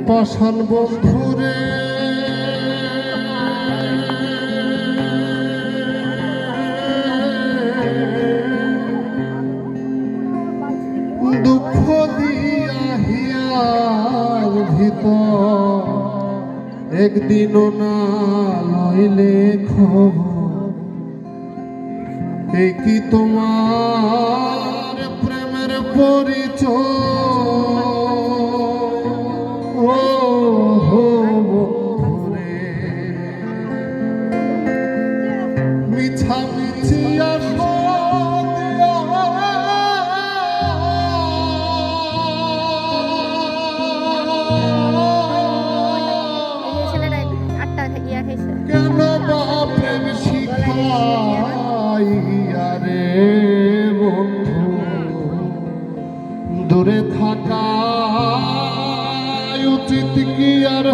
পাষাণ বন্ধুরে দুঃখ দিয়া হিয়ার ভিতর একদিনও না লইলে খবর এই কি তোমার প্রেমের পরিচয় ও হো বন্ধুরে মিছা মিছি আশা কেন বা প্রেম শিখাইয়া রে বন্ধু দূরে থাকা উচিত কি আর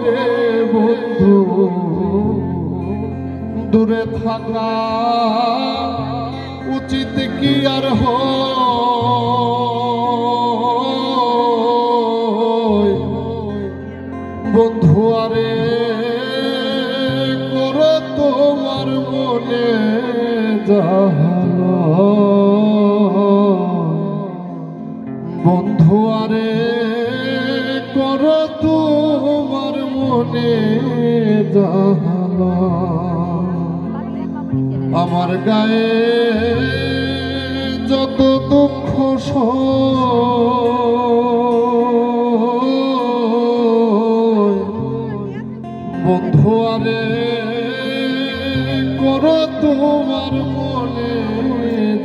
রে বন্ধু দূরে থাকা উচিত কি আর বন্ধু আরে করো তোমার মনে জাহালো বন্ধু আরে করো তোমার মনে জাহালো আমার গায়ে যত দুঃখ বন্ধু আরে করো তোমার মনে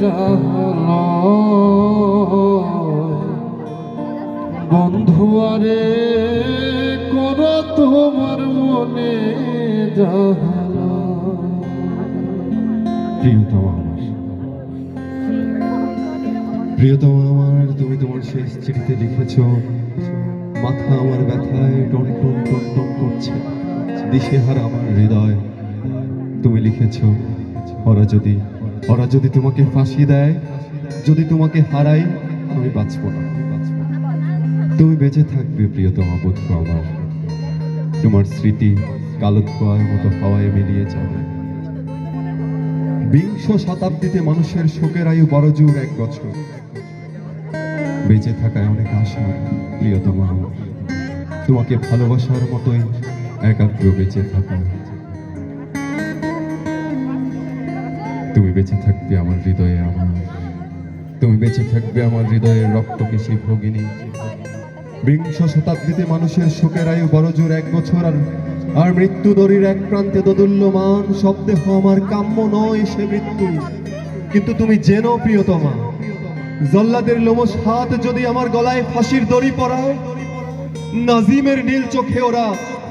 জাহালো বন্ধু আরে করো তোমার মনে জাহালো প্রিয়তমা আমার তুমি তোমার শেষ চিঠিতে লিখেছো মাথা আমার ব্যথায় টন টন টন টন করছে দিশেহারা আমার হৃদয় তুমি লিখেছো ওরা যদি তোমাকে ফাঁসি দেয় যদি তোমাকে হারাই আমি বাঁচব না তুমি বেঁচে থাকবে প্রিয়তমা বন্ধু আমার তোমার স্মৃতি কালো ধোঁয়ার মতো হাওয়ায় মিলিয়ে যাবে বিংশ শতাব্দীতে মানুষের শোকের আয়ু বড় জোর 1 বছর বেঁচে থাকায় অনেক আশা প্রিয়তমা তোমাকে ভালোবাসার মতোই একাগ্র বেঁচে থাকা তুমি বেঁচে থাকবে আমার হৃদয়ে তুমি বেঁচে থাকবে আমার হৃদয়ের রক্তকেশী ভগিনী বিংশ শতাব্দীতে মানুষের শোকের আয়ু বড় জোর 1 বছর আর মৃত্যু দড়ির এক প্রান্তে দোদুল্যমান শব্দেহ আমার কাম্য নয় সে মৃত্যু কিন্তু তুমি জেনো প্রিয়তমা জল্লাদের লোমশ হাত যদি আমার গলায় ফাঁসির দড়ি পরায় নাজিমের নীল চোখে ওরা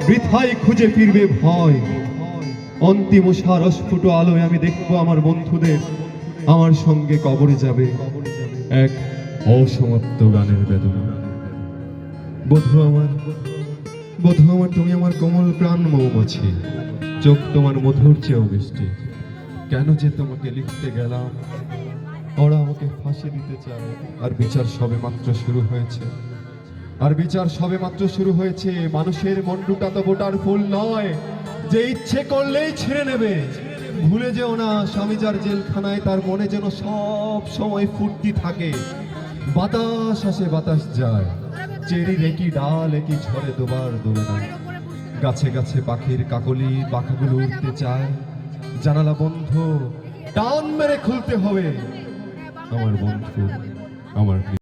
বৃথাই খুঁজে ফিরবে ভয় অন্তিম উষার অস্ফুট আলোয় আমি দেখবো আমার বন্ধুদের আমার সঙ্গে কবরে যাবে এক অসমাপ্ত গানের বেদনা বধূ আমার তুমি আমার কোমল প্রাণ মৌমাছি চোখ তোমার মধুর চেয়েও মিষ্টি কেন যে তোমাকে লিখতে গেলাম ওরা আমাকে ফাঁসি দিতে চায় আর বিচার সবে মাত্র শুরু হয়েছে মানুষের মন্ডুটা তো বোটার ফুল নয় যে ইচ্ছে করলেই ছিঁড়ে নেবে ভুলে যেও না স্বামী যার জেলখানায় তার মনে যেন সব সময় ফুর্তি থাকে বাতাস আসে বাতাস যায় চেরির একই ডাল একই ঝড়ে দুবার দোলে না গাছে গাছে পাখির কাকলি পাখাগুলো উঠতে চায় জানালা বন্ধ টান মেরে খুলতে হবে আমার বন্ধু আমার